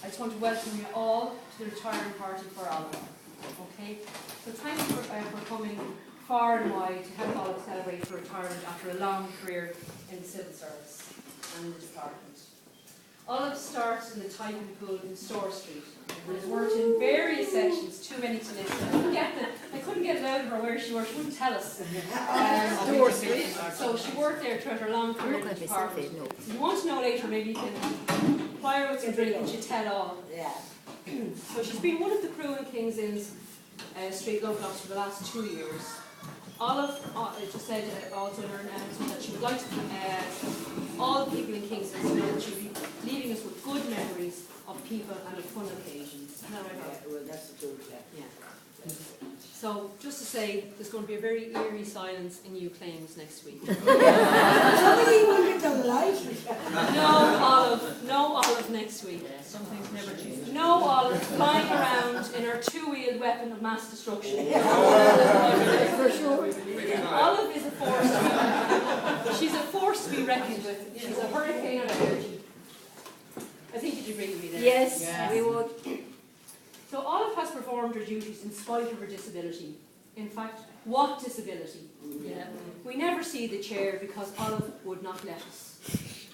just want to welcome you all to the retirement party for Olive. Okay? So thank you for coming far and wide to help Olive celebrate her retirement after a long career in the civil service and in the department. Olive started in the typing pool in Store Street and has worked in various sections, too many to list. I couldn't get it out of her where she worked, she wouldn't tell us. Store Street. So she worked there throughout her long career in the department. If you want to know later, maybe you can fire with some drink and she'll tell all. Yeah. So she's been one of the crew in King's Inn's Street local office for the last 2 years. Olive just said also in her announcement that she would like to all the people in King's Inn to know that she'll be leaving us with good memories of people and of fun occasions. Isn't that right? Yeah, well, that's the truth, yeah. So, just to say, there's going to be a very eerie silence in New Claims next week. Somebody will get the light. No Olive next week. Some things never change. No Olive flying around in her two-wheeled weapon of mass destruction. For sure. Olive is a force. She's a force to be reckoned with. She's a hurricane of energy. I think you'd agree with me there. Yes, we would. So Olive has performed her duties in spite of her disability. In fact, what disability? Yeah. We never see the chair because Olive would not let us. Is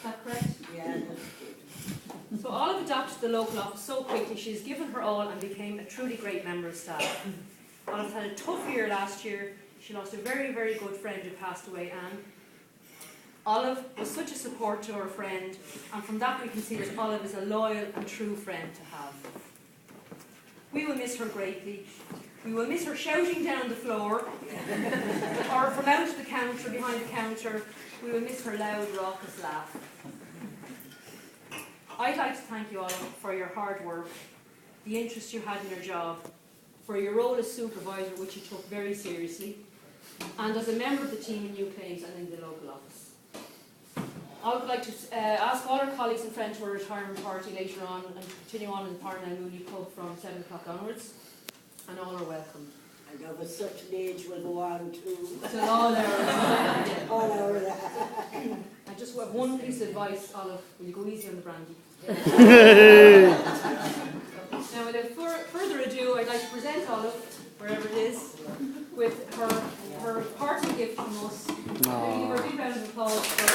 that correct? Yeah. So Olive adapted the local office so quickly, she's given her all and became a truly great member of staff. Olive had a tough year last year. She lost a very, very good friend who passed away, Anne. Olive was such a support to her friend, and from that we can see that Olive is a loyal and true friend to have. We will miss her greatly. We will miss her shouting down the floor, or from out the counter, behind the counter. We will miss her loud, raucous laugh. I'd like to thank you, Olive, for your hard work, the interest you had in your job, for your role as supervisor, which you took very seriously, and as a member of the team in New Claims and in the local office. I would like to ask all our colleagues and friends to our retirement party later on and continue on in the Parnell Mooney pub from 7 o'clock onwards, and all are welcome. And of such an age will go on to So all our all our I just have one piece of advice, Olive, will you go easy on the brandy? Now without further ado, I'd like to present Olive, wherever it is, with her party gift from us. Give her a big round of applause for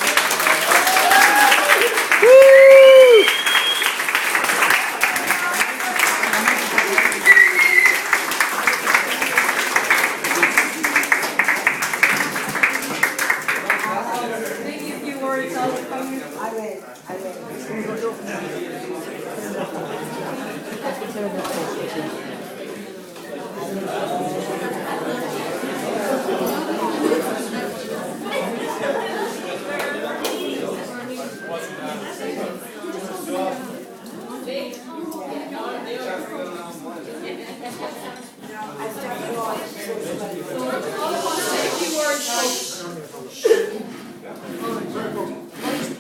maybe a few words, Olive, from you. I will.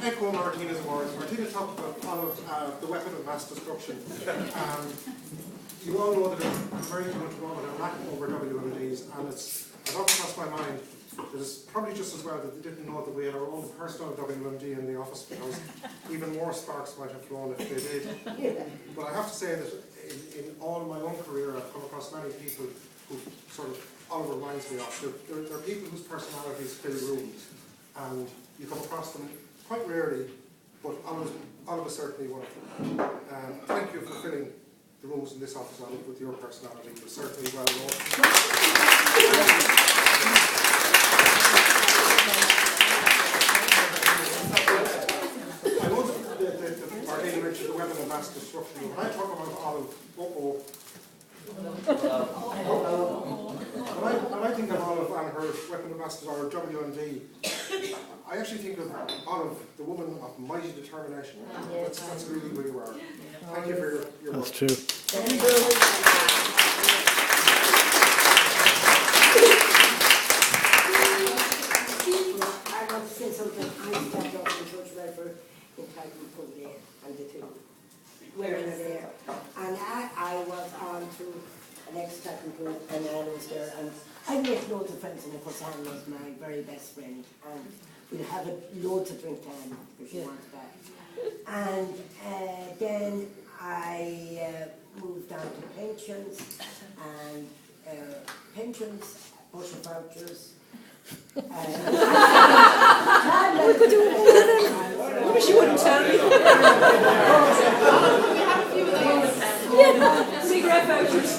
Echo Martina's words. Martina talked about Olive, the weapon of mass destruction. You all know that there's very much wrong with our lack over WMDs, and it often crossed my mind that it's probably just as well that they didn't know that we had our own personal WMD in the office, because even more sparks might have flown if they did. But I have to say that in all my own career, I've come across many people who sort of Olive reminds me of. They're people whose personalities fill rooms, and you come across them quite rarely, but Olive is certainly one of them. Thank you for filling the rooms in this office, Olive, with your personality. You're certainly well known. I know that Martina mentioned the weapon of mass destruction. When I talk about Olive, when I think of Olive and her weapon of mass destruction, or WMD, I actually think of Olive, the woman of mighty determination. That's really who you are. Thank you for your work. That's true. I want to say something. I stepped up in Church Redford in Titan Company and the two. Where was there? And I was on to an ex-technical and I was there, and I made loads of friends, and of course Anne was my very best friend, and we'd have loads of drink time if you want that. And then I moved on to pensions and bushel vouchers. We could do it. I wish you wouldn't tell me. Cigarette vouchers.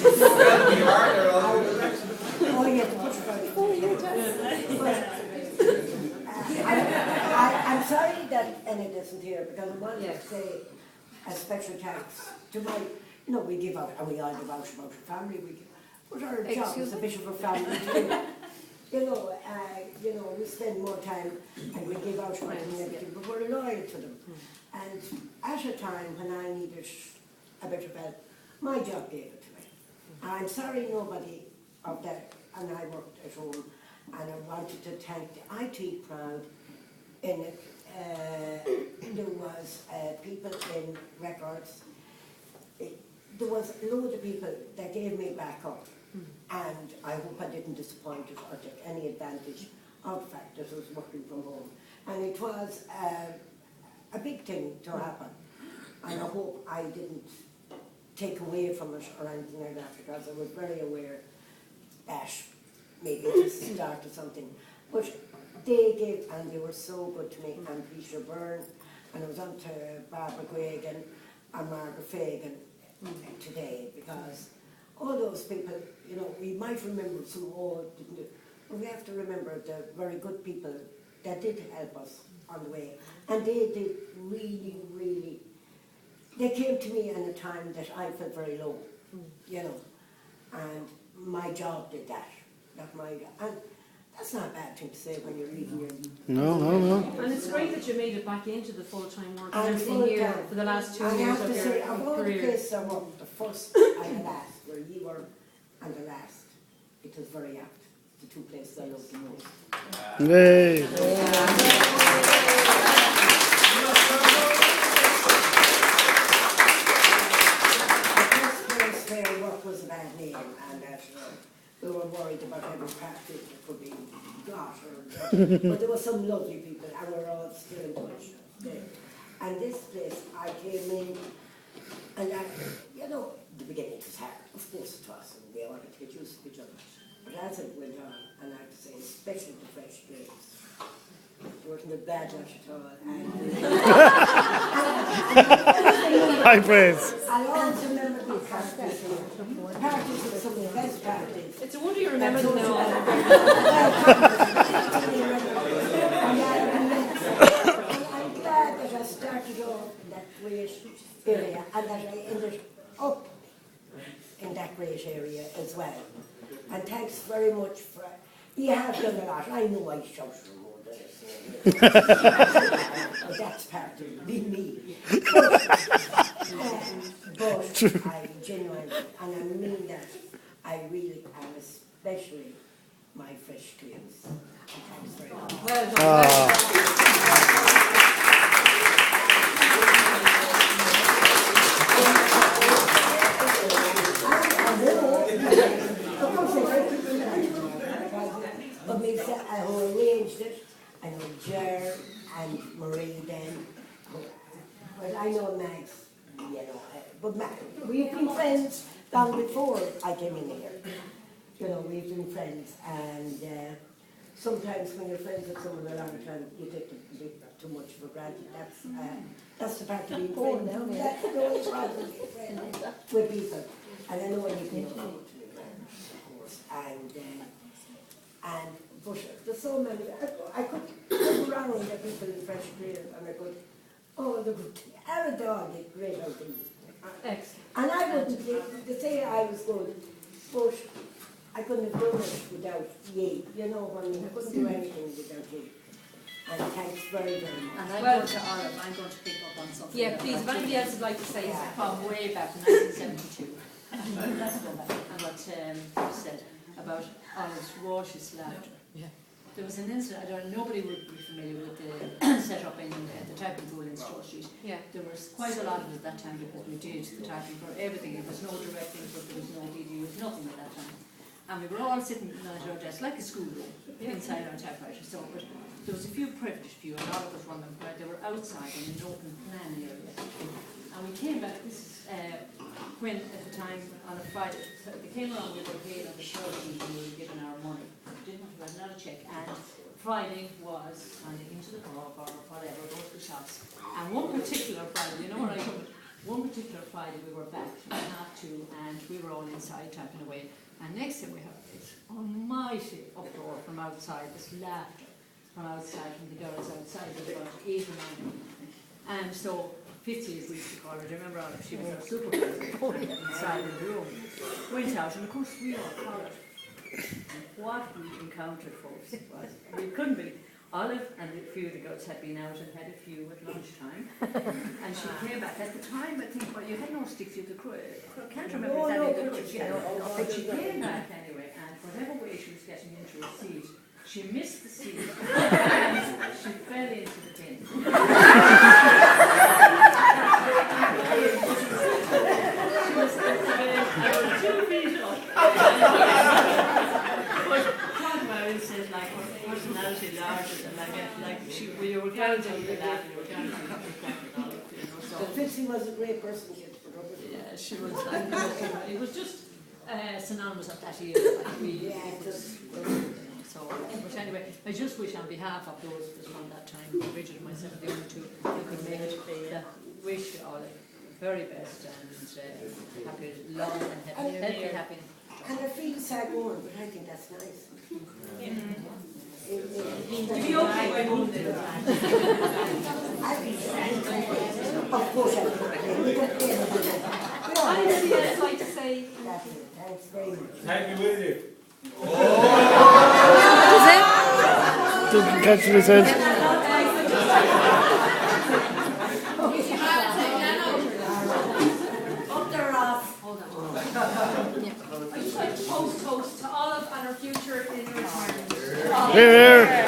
Oh, yeah, the bushel vouchers. Oh, I'm sorry that Enid isn't here because I wanted to say a special thanks to my, we give out, and we all give out about family, but our job is a bit of a family too. We spend more time and we give out money and everything, but we're loyal to them. And at a time when I needed a bit of help, my job gave it to me. I'm sorry nobody of that, and I worked at home, and I wanted to thank the IT crowd in it. There was people in records. There was a load of people that gave me back up, and I hope I didn't disappoint it or take any advantage of the fact that I was working from home. And it was a big thing to happen, and I hope I didn't take away from it or anything like that, because I was very aware that maybe it's the start of something. But they gave, and they were so good to me, and Peter Byrne, and I was on to Barbara Guagan and Margaret Fagan today, because all those people, we might remember some old, but we have to remember the very good people that did help us on the way. And they did really, really, they came to me in a time that I felt very low, and my job did that, not my job. And that's not a bad thing to say when you're leaving your... No. And it's great that you made it back into the full-time work And and everything here for the last 2 years of your I have to say, of all the career. places I worked, the first and the last, where you were, and the last, it was very apt. The two places I loved the most. Yay. The first place where work was a bad name, and that we were worried about every practice that could be got or but there were some lovely people, and we're all still in touch today. And this place, I came in, and the beginning it was hard, of course it was, and we all had to get used to each other. But as it went on, and I have to say, especially the fresh graves, it wasn't a bad lunch at all. High praise. I always remember the parties here. Parties were some of the best parties. It's a wonder you remember them now. And I'm glad that I started off in that great area and that I ended up in that great area as well. And thanks very much for, you have done a lot. I know I shout for more than this. But that's part of me. But I genuinely, and I mean that, I really am, especially my fresh graves. Thanks very much. Well done. But me, who arranged it, I know Ger and Marie then, but I know Max, but we've been friends long before I came in here. We've been friends, and sometimes when you're friends with someone a long time, you take them a bit too much for granted. That's the part of being friend now. That's the only problem with being friend with people. And I know when you can know how to be friend, of course. But there's so many. I could look around at people in fresh career, and I could, the good. Our dog did great out things. Excellent. And I wouldn't say I was good, but I couldn't have done it without ye. I couldn't do anything without ye. And thanks very, very much. And I'm going to pick up on something. Yeah, please, if anybody else would like to say Yeah. something. From way back in 1972. That's what you said about Olive's raucous laughter. Yeah. There was an incident, nobody would be familiar with the setup in the typing pool in Straw Street. Yeah. There was quite a lot of it at that time because we did the typing for everything. There was no directing, but there was no DD, there was nothing at that time. And we were all sitting at our desks like a schoolroom inside our typewriter. So, but there was a few privileged few, a lot of us running where they were outside in an open plan area. And we came back, this is when at the time on a Friday, so they came around, we were paid on the 13th and we were given our money. Didn't have to write another check, and Friday was handing into the pub or whatever, go to the shops. And one particular Friday, you know what I mean? One particular Friday we were back at 2:30 and we were all inside typing away. And next thing we heard this almighty uproar from outside, this laughter from outside, from the girls outside. There were about 8 or 9. And so 50 as we used to call her, do you remember Olive? She was our supervisor inside in the room. Went out, and of course we all followed. And what we encountered, folks, was we couldn't believe. Olive and a few of the girls had been out and had a few at lunchtime. And she came back. At the time, I think, well, you had no sticks, you could I can't remember exactly the crutch, but she came back anyway, and whatever way she was getting into a seat, she missed the seat and she fell into the bin. She was 2 feet up. It says like her personality larger than like we were down to the lab, we were down to the Olive, you know, so. But Fitzy was a great person. Yeah, she was like, it was just synonymous of that year, like we, it was, so, but anyway, I just wish on behalf of those that was from that time, Bridget and myself, the only two who could make it, that wish all the very best and happy, long and happy. And I feel sad going, but I think that's nice. You'd be okay by home then. I feel sad. Of course I will. I'd like to say, Thanks very much. Thank you with you. Didn't catch what he said. Up there off. hold on. I'd just like to toast to Olive and her future in retirement. Here.